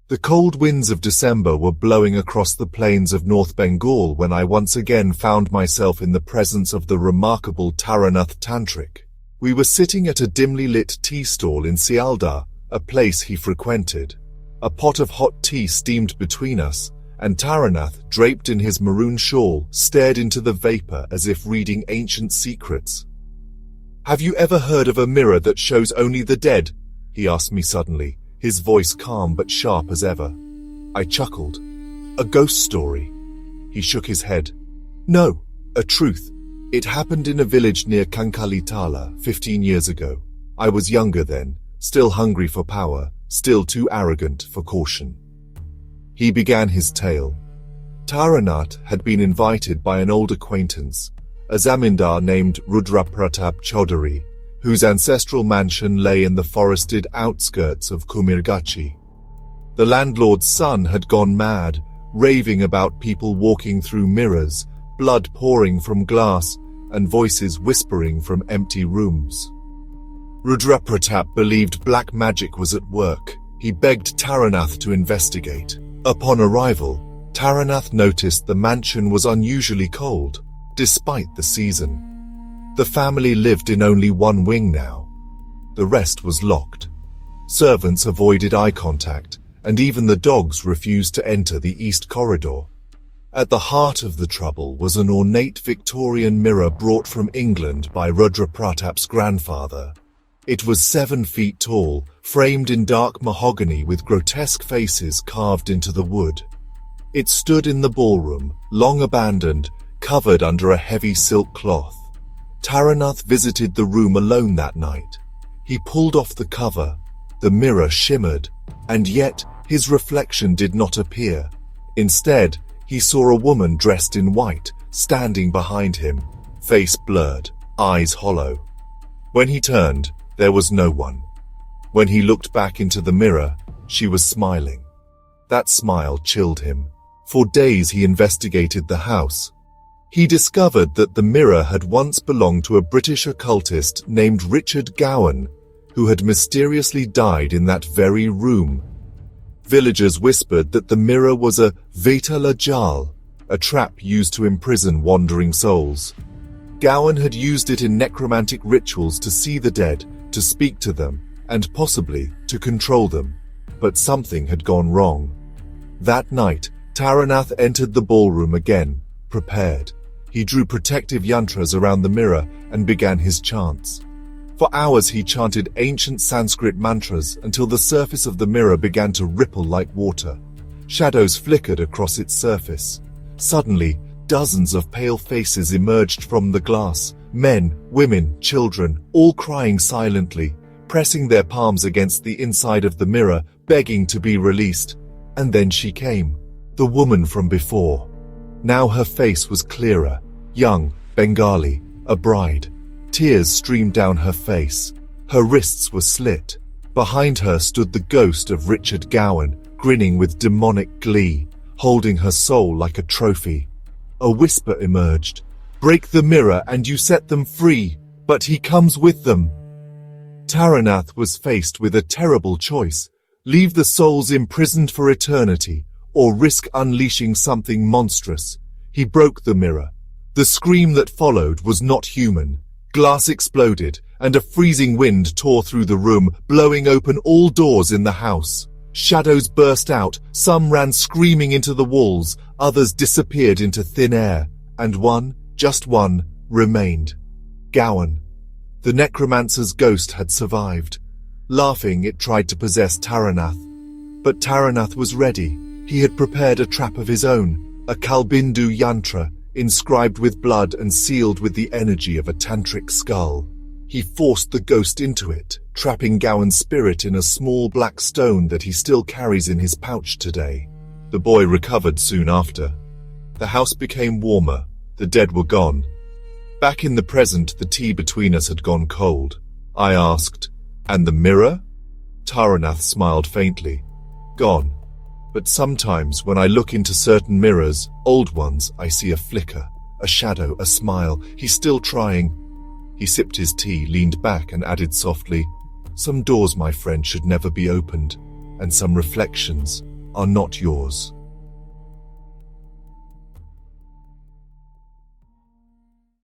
The cold winds of December were blowing across the plains of North Bengal when I once again found myself in the presence of the remarkable Taranath Tantrik. We were sitting at a dimly lit tea stall in Sialdah, a place he frequented. A pot of hot tea steamed between us, and Taranath, draped in his maroon shawl, stared into the vapor as if reading ancient secrets. "Have you ever heard of a mirror that shows only the dead?" he asked me suddenly, his voice calm but sharp as ever. I chuckled. "A ghost story?" He shook his head. "No, a truth. It happened in a village near Kankalitala 15 years ago. I was younger then, still hungry for power, still too arrogant for caution." He began his tale. Taranaath had been invited by an old acquaintance, a zamindar named Rudrapratap Chaudhary, whose ancestral mansion lay in the forested outskirts of Kumirgachi. The landlord's son had gone mad, raving about people walking through mirrors, blood pouring from glass, and voices whispering from empty rooms. Rudrapratap believed black magic was at work. He begged Taranaath to investigate. Upon arrival, Taranaath noticed the mansion was unusually cold, despite the season. The family lived in only one wing now. The rest was locked. Servants avoided eye contact, and even the dogs refused to enter the east corridor. At the heart of the trouble was an ornate Victorian mirror brought from England by Rudrapratap's grandfather. It was 7 feet tall, framed in dark mahogany with grotesque faces carved into the wood. It stood in the ballroom, long abandoned, covered under a heavy silk cloth. Taranaath visited the room alone that night. He pulled off the cover. The mirror shimmered, and yet his reflection did not appear. Instead, he saw a woman dressed in white, standing behind him, face blurred, eyes hollow. When he turned, there was no one. When he looked back into the mirror, she was smiling. That smile chilled him. For days he investigated the house. He discovered that the mirror had once belonged to a British occultist named Richard Gowan, who had mysteriously died in that very room. Villagers whispered that the mirror was a Vaitala Jal, a trap used to imprison wandering souls. Gowan had used it in necromantic rituals to see the dead, to speak to them, and possibly to control them. But something had gone wrong. That night, Taranaath entered the ballroom again, prepared. He drew protective yantras around the mirror and began his chants. For hours he chanted ancient Sanskrit mantras until the surface of the mirror began to ripple like water. Shadows flickered across its surface. Suddenly, dozens of pale faces emerged from the glass. Men, women, children, all crying silently, pressing their palms against the inside of the mirror, begging to be released. And then she came, the woman from before. Now her face was clearer, young, Bengali, a bride. Tears streamed down her face. Her wrists were slit. Behind her stood the ghost of Richard Gowan, grinning with demonic glee, holding her soul like a trophy. A whisper emerged. "Break the mirror and you set them free, but he comes with them." Taranaath was faced with a terrible choice: leave the souls imprisoned for eternity, or risk unleashing something monstrous. He broke the mirror. The scream that followed was not human. Glass exploded, and a freezing wind tore through the room, blowing open all doors in the house. Shadows burst out, some ran screaming into the walls, others disappeared into thin air, and one, just one, remained. Gowan. The necromancer's ghost had survived. Laughing, it tried to possess Taranaath. But Taranaath was ready. He had prepared a trap of his own, a Kalbindu yantra, inscribed with blood and sealed with the energy of a tantric skull. He forced the ghost into it, trapping Gowan's spirit in a small black stone that he still carries in his pouch today. The boy recovered soon after. The house became warmer. The dead were gone. Back in the present, the tea between us had gone cold. I asked, "And the mirror?" Taranaath smiled faintly. "Gone. But sometimes when I look into certain mirrors, old ones, I see a flicker, a shadow, a smile. He's still trying." He sipped his tea, leaned back and added softly, "Some doors, my friend, should never be opened, and some reflections are not yours.